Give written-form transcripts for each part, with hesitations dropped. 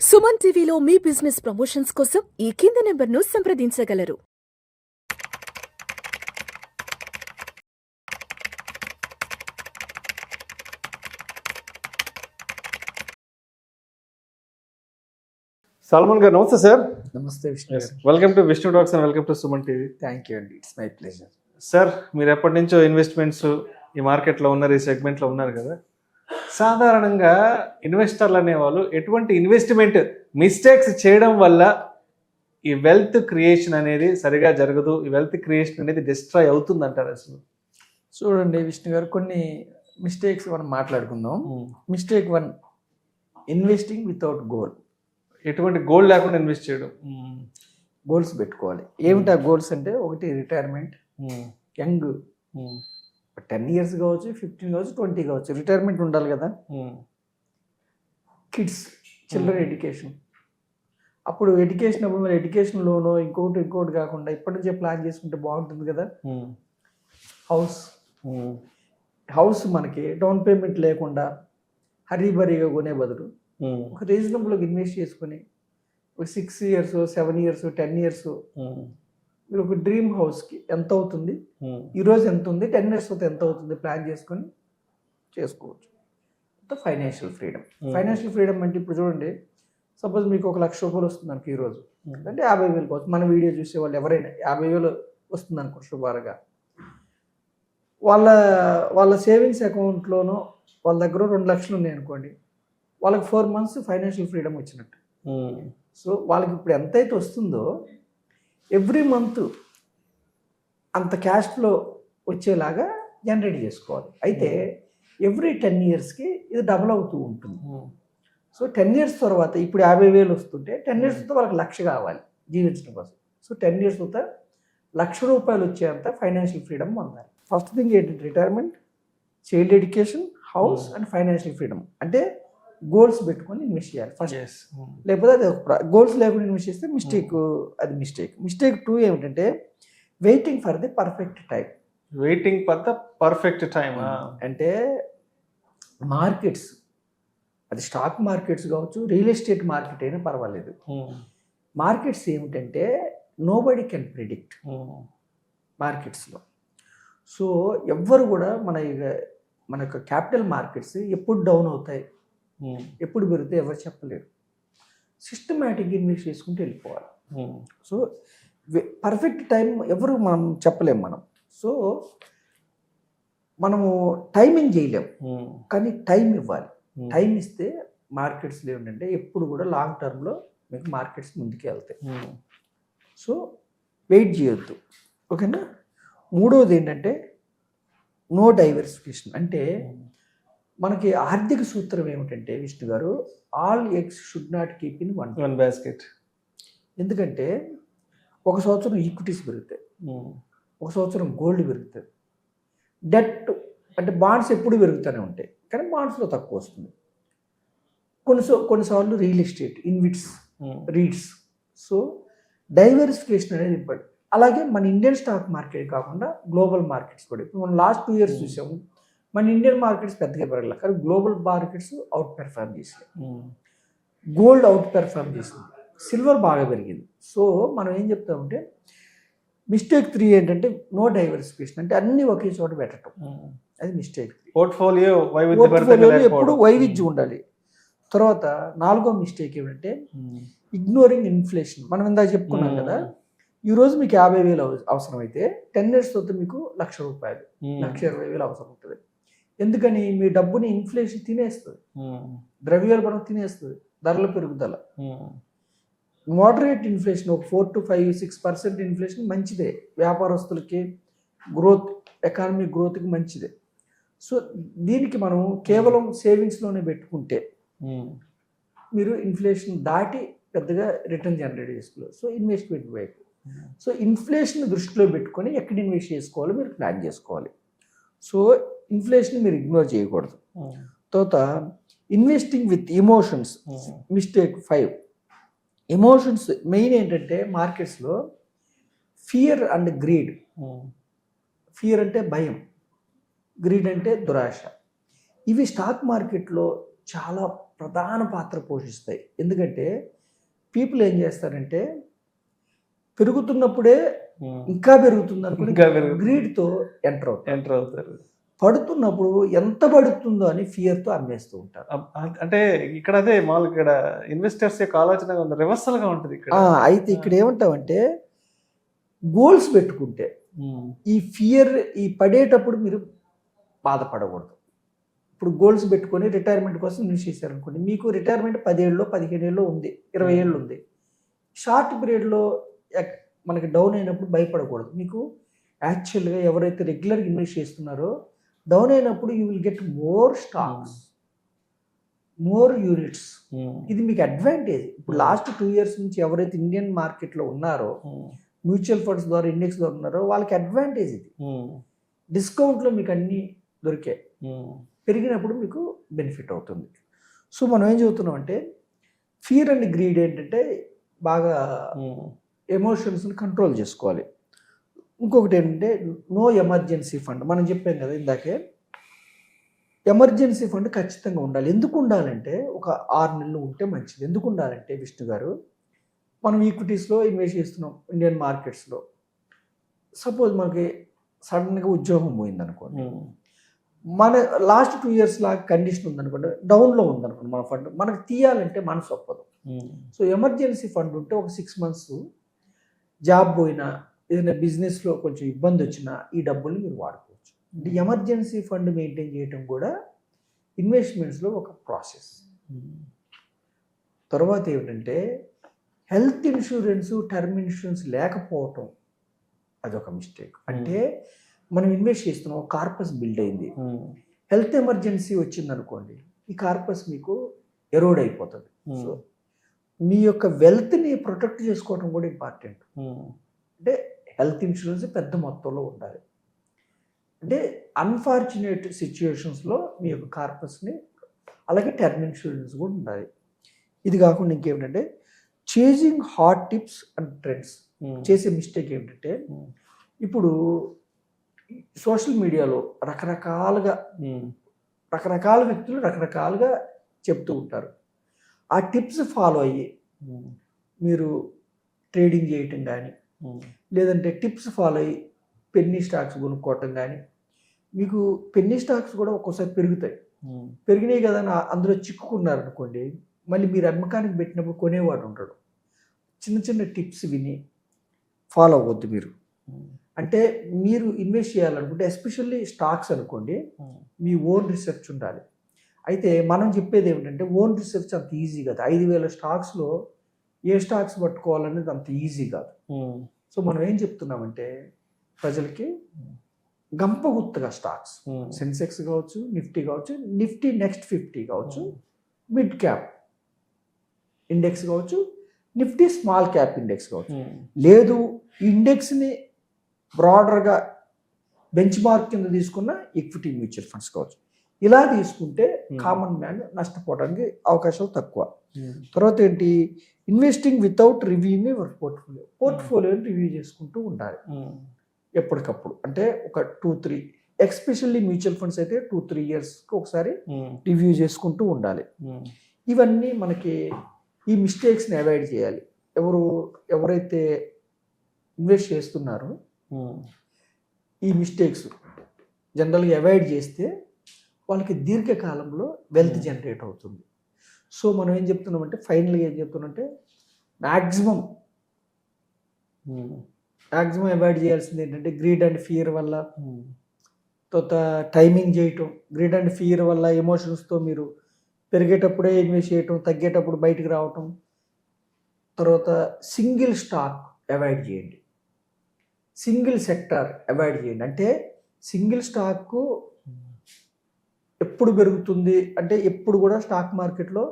సుమన్ టీవీలో మీ business promotions కోసం ఈ కింది నెంబర్ను సంప్రదించగలరు. సల్మాన్ గారు నమస్తే సార్. నమస్తే విష్ణు గారు. Welcome to Vishnu talks and welcome to Suman TV. Thank you అండి, ఇట్స్ మై ప్లెజర్. సార్, మీరు ఎప్పటి నుంచో ఇన్వెస్ట్మెంట్స్ ఈ మార్కెట్లో ఉన్నారు, ఈ సెగ్మెంట్లో ఉన్నారు కదా. సాధారణంగా ఇన్వెస్టర్లు అనేవాళ్ళు ఎటువంటి ఇన్వెస్ట్మెంట్ మిస్టేక్స్ చేయడం వల్ల ఈ వెల్త్ క్రియేషన్ అనేది సరిగా జరగదు, ఈ వెల్త్ క్రియేషన్ అనేది డిస్ట్రాయ్ అవుతుంది అంటారు అసలు? చూడండి విష్ణు గారు, కొన్ని మిస్టేక్స్ మనం మాట్లాడుకుందాం. Mistake 1, investing without goal. ఎటువంటి గోల్ లేకుండా ఇన్వెస్ట్ చేయడం. గోల్స్ పెట్టుకోవాలి. ఏమిటి ఆ గోల్స్ అంటే, ఒకటి రిటైర్మెంట్. యంగ్ 10 years కావచ్చు, 15 కావచ్చు, 20 కావచ్చు, రిటైర్మెంట్ ఉండాలి కదా. Kids, children education. అప్పుడు ఎడ్యుకేషన్ అప్పుడు మరి ఎడ్యుకేషన్ లోనో ఇంకోటి కాకుండా ఇప్పటి నుంచే ప్లాన్ చేసుకుంటే బాగుంటుంది కదా. హౌస్ మనకి డౌన్ పేమెంట్ లేకుండా హరీబరీగా కొనే బదులు ఒక రీజనబుల్గా ఇన్వెస్ట్ చేసుకుని ఒక 6 years, 7 years, 10 years మీరు ఒక డ్రీమ్ హౌస్కి ఎంత అవుతుంది, ఈరోజు ఎంత ఉంది, 10 years తర్వాత ఎంత అవుతుంది ప్లాన్ చేసుకొని చేసుకోవచ్చు. Financial freedom. ఫైనాన్షియల్ ఫ్రీడమ్ అంటే ఇప్పుడు చూడండి, సపోజ్ మీకు 1,00,000 రూపాయలు వస్తుంది అనుకో ఈరోజు, అంటే 50,000 కావచ్చు. మన వీడియో చూసే వాళ్ళు ఎవరైనా 50,000 వస్తుంది అనుకో శుభారుగా, వాళ్ళ సేవింగ్స్ అకౌంట్లోనో వాళ్ళ దగ్గర 2 లక్షలు ఉన్నాయి అనుకోండి, వాళ్ళకి 4 months ఫైనాన్షియల్ ఫ్రీడమ్ వచ్చినట్టు. సో వాళ్ళకి ఇప్పుడు ఎంతైతే వస్తుందో ఎవ్రీ మంత్ అంత క్యాష్ ఫ్లో వచ్చేలాగా జనరేట్ చేసుకోవాలి. అయితే ఎవ్రీ 10 yearsకి ఇది డబుల్ అవుతూ ఉంటుంది. సో 10 years తర్వాత ఇప్పుడు 50,000 వస్తుంటే 10 years తర్వాత వాళ్ళకి 1,00,000 కావాలి జీవించడం కోసం. సో 10 years తర్వాత 1,00,000 రూపాయలు వచ్చేంత ఫైనాన్షియల్ ఫ్రీడమ్ పొందాలి. ఫస్ట్ థింగ్ ఏంటంటే retirement, child education, house and financial freedom. అంటే గోల్స్ పెట్టుకొని ఇన్వెస్ట్ చేయాలి ఫస్ట్. లేకపోతే అది గోల్స్ లేకుండా ఇన్వెస్ట్ చేస్తే అది మిస్టేక్. మిస్టేక్ 2 ఏమిటంటే waiting for the perfect time. Waiting for the perfect time అంటే మార్కెట్స్, అది స్టాక్ మార్కెట్స్ కావచ్చు, రియల్ ఎస్టేట్ మార్కెట్ అయినా పర్వాలేదు. మార్కెట్స్ ఏమిటంటే నోబడీ కెన్ ప్రిడిక్ట్ మార్కెట్స్లో. సో ఎవ్వరు కూడా మన యొక్క క్యాపిటల్ మార్కెట్స్ ఎప్పుడు డౌన్ అవుతాయి, ఎప్పుడు పెరిగితే ఎవరు చెప్పలేరు. సిస్టమేటిక్గా ఇన్వెస్ట్ చేసుకుంటూ వెళ్ళిపోవాలి. సో పర్ఫెక్ట్ టైం ఎవరు మనం చెప్పలేము మనం. సో మనము టైమింగ్ చేయలేము, కానీ టైం ఇవ్వాలి. టైం ఇస్తే మార్కెట్స్లో ఏంటంటే ఎప్పుడు కూడా లాంగ్ టర్మ్లో మీకు మార్కెట్స్ ముందుకు వెళ్తాయి. సో వెయిట్ చేయొద్దు, ఓకేనా. 3వది ఏంటంటే నో డైవర్సిఫికేషన్. అంటే మనకి ఆర్థిక సూత్రం ఏమిటంటే విష్ణు గారు, all eggs should not keep in one basket. ఎందుకంటే ఒక సంవత్సరం ఈక్విటీస్ పెరుగుతాయి, ఒక సంవత్సరం గోల్డ్ పెరుగుతుంది, డెట్ అంటే బాండ్స్ ఎప్పుడు పెరుగుతూనే ఉంటాయి, కానీ బాండ్స్లో తక్కువ వస్తుంది. కొన్నిసార్లు real estate, InvITs, REITs. So diversification అనేది ఇంపార్టెంట్. అలాగే మన ఇండియన్ స్టాక్ మార్కెట్ కాకుండా గ్లోబల్ మార్కెట్స్ కూడా. ఇప్పుడు మనం లాస్ట్ 2 years చూసాము, మన ఇండియన్ మార్కెట్స్ పెద్దగా పెరగలేదు, కానీ గ్లోబల్ మార్కెట్స్ అవుట్ పెర్ఫార్మ్ చేసాయి. గోల్డ్ అవుట్ పెర్ఫార్మ్ చేసింది, సిల్వర్ బాగా పెరిగింది. సో మనం ఏం చెప్తామంటే మిస్టేక్ 3 ఏంటంటే నో డైవర్సిఫికేషన్. అంటే అన్ని ఒకే చోట పెట్టడం, అది మిస్టేక్. పోర్ట్ఫోలియో ఎప్పుడు వైవిధ్యం ఉండాలి. తర్వాత 4వ మిస్టేక్ ఏమంటే ఇగ్నోరింగ్ ఇన్ఫ్లేషన్. మనం ఇందాక చెప్పుకున్నాం కదా, ఈరోజు మీకు 50,000 అవసరం అయితే 10 years తర్వాత మీకు 1,00,000 రూపాయలు, 1,20,000 అవసరం ఉంటుంది. ఎందుకని? మీ డబ్బుని ఇన్ఫ్లేషన్ తినేస్తుంది, ద్రవ్యోల్బణం తినేస్తుంది, ధరల పెరుగుదల. మోడరేట్ ఇన్ఫ్లేషన్, ఒక 4 to 5, 6% ఇన్ఫ్లేషన్ మంచిదే, వ్యాపారస్తులకి గ్రోత్, ఎకానమీ గ్రోత్కి మంచిదే. సో దీనికి మనం కేవలం సేవింగ్స్లోనే పెట్టుకుంటే మీరు ఇన్ఫ్లేషన్ దాటి పెద్దగా రిటర్న్ జనరేట్ చేసుకోలేదు. సో ఇన్వెస్ట్మెంట్ వైపు. సో ఇన్ఫ్లేషన్ దృష్టిలో పెట్టుకొని ఎక్కడ ఇన్వెస్ట్ చేసుకోవాలో మీరు ప్లాన్ చేసుకోవాలి. సో ఇన్ఫ్లేషన్ మీరు ఇగ్నోర్ చేయకూడదు. తర్వాత investing with emotions, mistake 5. Emotions main ఏంటంటే మార్కెట్స్లో ఫియర్ అండ్ గ్రీడ్. ఫియర్ అంటే భయం, గ్రీడ్ అంటే దురాశ. ఇవి స్టాక్ మార్కెట్లో చాలా ప్రధాన పాత్ర పోషిస్తాయి. ఎందుకంటే పీపుల్ ఏం చేస్తారంటే పెరుగుతున్నప్పుడే ఇంకా పెరుగుతుంది అనుకుని ఇంకా పెరుగుతుంది. గ్రీడ్తో ఎంటర్ అవుతారు. ఎంటర్ అవుతారు. పడుతున్నప్పుడు ఎంత పడుతుందో అని ఫియర్తో అమ్మేస్తూ ఉంటారు. అంటే ఇక్కడ అదే మామూలు ఇక్కడ ఇన్వెస్టర్స్ యొక్క ఆలోచన రివర్సల్ గా ఉంటుంది ఇక్కడ. అయితే ఇక్కడ ఏమంటామంటే గోల్స్ పెట్టుకుంటే ఈ ఫియర్ ఈ పడేటప్పుడు మీరు బాధపడకూడదు. ఇప్పుడు గోల్స్ పెట్టుకొని రిటైర్మెంట్ కోసం ఇన్వెస్ట్ చేశారనుకోండి, మీకు రిటైర్మెంట్ 10 ఏళ్ళు 15 ఏళ్ళు ఉంది, 20 ఏళ్ళు ఉంది. షార్ట్ పీరియడ్లో మనకి డౌన్ అయినప్పుడు భయపడకూడదు. మీకు యాక్చువల్గా ఎవరైతే రెగ్యులర్గా ఇన్వెస్ట్ చేస్తున్నారో డౌన్ అయినప్పుడు you will get more stocks, more units. ఇది మీకు అడ్వాంటేజ్. ఇప్పుడు లాస్ట్ 2 years నుంచి ఎవరైతే ఇండియన్ మార్కెట్లో ఉన్నారో మ్యూచువల్ ఫండ్స్ ద్వారా ఇండెక్స్ ద్వారా ఉన్నారో వాళ్ళకి అడ్వాంటేజ్ ఇది. డిస్కౌంట్లో మీకు అన్నీ దొరికాయి, పెరిగినప్పుడు మీకు బెనిఫిట్ అవుతుంది. సో మనం ఏం చెబుతున్నాం అంటే ఫియర్ అండ్ గ్రీడ్ ఏంటంటే బాగా ఎమోషన్స్ని కంట్రోల్ చేసుకోవాలి. ఇంకొకటి ఏంటంటే నో ఎమర్జెన్సీ ఫండ్. మనం చెప్పాం కదా ఇందాకే, ఎమర్జెన్సీ ఫండ్ ఖచ్చితంగా ఉండాలి. ఎందుకు ఉండాలంటే ఒక 6 నెలలు ఉంటే మంచిది. ఎందుకు ఉండాలంటే విష్ణు గారు, మనం ఈక్విటీస్లో ఇన్వెస్ట్ చేస్తున్నాం ఇండియన్ మార్కెట్స్లో. సపోజ్ మనకి సడన్గా ఉద్యోగం పోయిందనుకోండి, మన లాస్ట్ 2 years లాగా కండిషన్ ఉందనుకోండి, డౌన్లో ఉందనుకోండి మన ఫండ్, మనకు తీయాలంటే మనసు ఒప్పదు. సో ఎమర్జెన్సీ ఫండ్ ఉంటే ఒక 6 months జాబ్ పోయినా ఏదైనా బిజినెస్లో కొంచెం ఇబ్బంది వచ్చినా ఈ డబ్బుల్ని మీరు వాడుకోవచ్చు. అంటే ఎమర్జెన్సీ ఫండ్ మెయింటైన్ చేయడం కూడా ఇన్వెస్ట్మెంట్స్లో ఒక ప్రాసెస్. తర్వాత ఏమిటంటే హెల్త్ ఇన్సూరెన్స్, టర్మ్ ఇన్సూరెన్స్ లేకపోవటం అదొక మిస్టేక్. అంటే మనం ఇన్వెస్ట్ చేస్తున్నాం, కార్పస్ బిల్డ్ అయింది, హెల్త్ ఎమర్జెన్సీ వచ్చింది అనుకోండి, ఈ కార్పస్ మీకు ఎరోడ్ అయిపోతుంది. సో మీ యొక్క వెల్త్ని ప్రొటెక్ట్ చేసుకోవడం కూడా ఇంపార్టెంట్. అంటే హెల్త్ ఇన్సూరెన్స్ పెద్ద మొత్తంలో ఉండాలి. అంటే అన్ఫార్చునేట్ సిచ్యువేషన్స్లో మీ యొక్క కార్పస్ని, అలాగే టర్మ్ ఇన్సూరెన్స్ కూడా ఉండాలి. ఇది కాకుండా ఇంకేమిటంటే chasing hot tips and trends. చేసే మిస్టేక్ ఏమిటంటే ఇప్పుడు సోషల్ మీడియాలో రకరకాల వ్యక్తులు రకరకాలుగా చెప్తూ ఉంటారు. ఆ టిప్స్ ఫాలో అయ్యి మీరు ట్రేడింగ్ చేయటం కానీ, లేదంటే టిప్స్ ఫాలో అయ్యి పెన్నీ స్టాక్స్ కొనుక్కోవటం కానీ, మీకు పెన్నీ స్టాక్స్ కూడా ఒక్కోసారి పెరుగుతాయి. పెరిగినాయి కదా అని అందులో చిక్కుకున్నారు అనుకోండి, మళ్ళీ మీరు అమ్మకానికి పెట్టినప్పుడు కొనేవాడు ఉంటాడు. చిన్న చిన్న టిప్స్ విని ఫాలో అవ్వద్దు మీరు. అంటే మీరు ఇన్వెస్ట్ చేయాలనుకుంటే ఎస్పెషల్లీ స్టాక్స్ అనుకోండి, మీ ఓన్ రీసెర్చ్ ఉండాలి. అయితే మనం చెప్పేది ఏమిటంటే ఓన్ రీసెర్చ్ అంత ఈజీ కాదు. 5,000 స్టాక్స్లో ఏ స్టాక్స్ పట్టుకోవాలనేది అంత ఈజీ కాదు. సో మనం ఏం చెప్తున్నామంటే ప్రజలకి గంపగుత్తగా స్టాక్స్, సెన్సెక్స్ కావచ్చు, నిఫ్టీ కావచ్చు, నిఫ్టీ నెక్స్ట్ 50 కావచ్చు, మిడ్ క్యాప్ ఇండెక్స్ కావచ్చు, నిఫ్టీ స్మాల్ క్యాప్ ఇండెక్స్ కావచ్చు, లేదు ఇండెక్స్ని బ్రాడర్గా బెంచ్ మార్క్ కింద తీసుకున్న ఈక్విటీ మ్యూచువల్ ఫండ్స్ కావచ్చు. ఇలా తీసుకుంటే కామన్ మ్యాన్ నష్టపోవడానికి అవకాశాలు తక్కువ. తర్వాత ఏంటి, ఇన్వెస్టింగ్ వితౌట్ రివ్యూయింగ్ యువర్ పోర్ట్ఫోలియోని రివ్యూ చేసుకుంటూ ఉండాలి ఎప్పటికప్పుడు. అంటే ఒక 2-3 ఎస్పెషల్లీ మ్యూచువల్ ఫండ్స్ అయితే 2-3 yearsకి ఒకసారి రివ్యూ చేసుకుంటూ ఉండాలి. ఇవన్నీ మనకి ఈ మిస్టేక్స్ని అవాయిడ్ చేయాలి. ఎవరైతే ఇన్వెస్ట్ చేస్తున్నారో ఈ మిస్టేక్స్ జనరల్గా అవాయిడ్ చేస్తే వాళ్ళకి దీర్ఘకాలంలో వెల్త్ జనరేట్ అవుతుంది. సో మనం ఏం చెప్తున్నామంటే ఫైనల్గా ఏం చెప్తున్నామంటే మ్యాక్సిమం అవాయిడ్ చేయాల్సింది ఏంటంటే గ్రీడ్ అండ్ ఫియర్ వల్ల, తర్వాత టైమింగ్ చేయటం. గ్రీడ్ అండ్ ఫియర్ వల్ల ఎమోషన్స్తో మీరు పెరిగేటప్పుడే ఇన్వెస్ట్ చేయటం, తగ్గేటప్పుడు బయటకు రావటం. తర్వాత సింగిల్ స్టాక్ అవాయిడ్ చేయండి, సింగిల్ సెక్టార్ అవాయిడ్ చేయండి. అంటే సింగిల్ స్టాక్ ఎప్పుడు పెరుగుతుంది అంటే ఎప్పుడు కూడా స్టాక్ మార్కెట్లో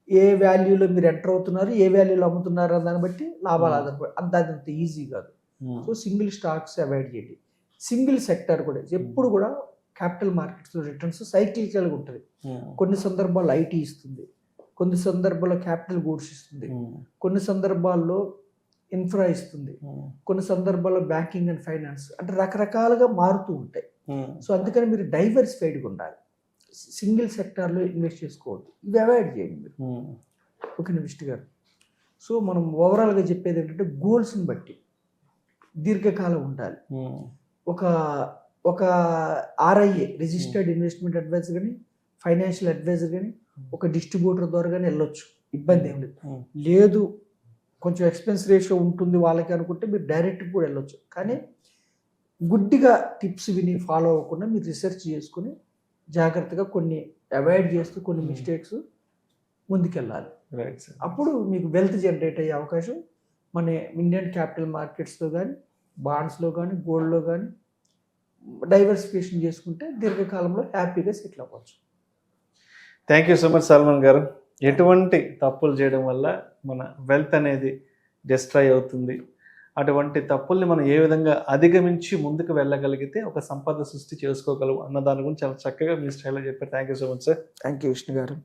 ఏ వాల్యూలో మీరు ఎంటర్ అవుతున్నారు, ఏ వాల్యూలో అమ్ముతున్నారు అని దాన్ని బట్టి లాభాలు ఆధారపడి అంత ఈజీ కాదు. సో సింగిల్ స్టాక్స్ అవాయిడ్ చేయండి. సింగిల్ సెక్టార్ కూడా ఎప్పుడు కూడా క్యాపిటల్ మార్కెట్స్లో రిటర్న్స్ సైక్లికల్గా ఉంటుంది. కొన్ని సందర్భాల్లో ఐటీ ఇస్తుంది, కొన్ని సందర్భాల్లో క్యాపిటల్ గూడ్స్ ఇస్తుంది, కొన్ని సందర్భాల్లో ఇన్ఫ్రా ఇస్తుంది, కొన్ని సందర్భాల్లో బ్యాంకింగ్ అండ్ ఫైనాన్స్, అంటే రకరకాలుగా మారుతూ ఉంటాయి. సో అందుకని మీరు డైవర్సిఫైడ్గా ఉండాలి. సింగిల్ సెక్టార్లో ఇన్వెస్ట్ చేసుకోవద్దు. ఇవి అవాయిడ్ చేయండి మీరు. ఓకేనా విష్ణు గారు? సో మనం ఓవరాల్గా చెప్పేది ఏంటంటే గోల్స్ని బట్టి దీర్ఘకాలం ఉండాలి. ఒక ఒక ఆర్ఐఏ రిజిస్టర్డ్ ఇన్వెస్ట్మెంట్ అడ్వైజర్ కానీ ఫైనాన్షియల్ అడ్వైజర్ కానీ ఒక డిస్ట్రిబ్యూటర్ ద్వారా కానీ వెళ్ళొచ్చు, ఇబ్బంది ఏం లేదు. లేదు కొంచెం ఎక్స్పెన్స్ రేషియో ఉంటుంది వాళ్ళకి అనుకుంటే మీరు డైరెక్ట్ కూడా వెళ్ళొచ్చు. కానీ గుడ్డిగా టిప్స్ విని ఫాలో అవ్వకుండా మీరు రీసెర్చ్ చేసుకుని జాగ్రత్తగా కొన్ని అవాయిడ్ చేస్తూ కొన్ని మిస్టేక్స్ ముందుకెళ్ళాలి. Right sir. అప్పుడు మీకు వెల్త్ జనరేట్ అయ్యే అవకాశం మన ఇండియన్ క్యాపిటల్ మార్కెట్స్లో కానీ బాండ్స్లో కానీ గోల్డ్లో కానీ డైవర్సిఫికేషన్ చేసుకుంటే దీర్ఘకాలంలో హ్యాపీగా సెటిల్ అవ్వచ్చు. Thank you so much Salman గారు. ఎటువంటి తప్పులు చేయడం వల్ల మన వెల్త్ అనేది డిస్ట్రాయ్ అవుతుంది, అటువంటి తప్పుల్ని మనం ఏ విధంగా అధిగమించి ముందుకు వెళ్ళగలిగితే ఒక సంపద సృష్టి చేసుకోగలం అన్న దాని గురించి చాలా చక్కగా మీ స్టైల్లో చెప్పారు. Thank you so much sir. Thank you Vishnu గారు.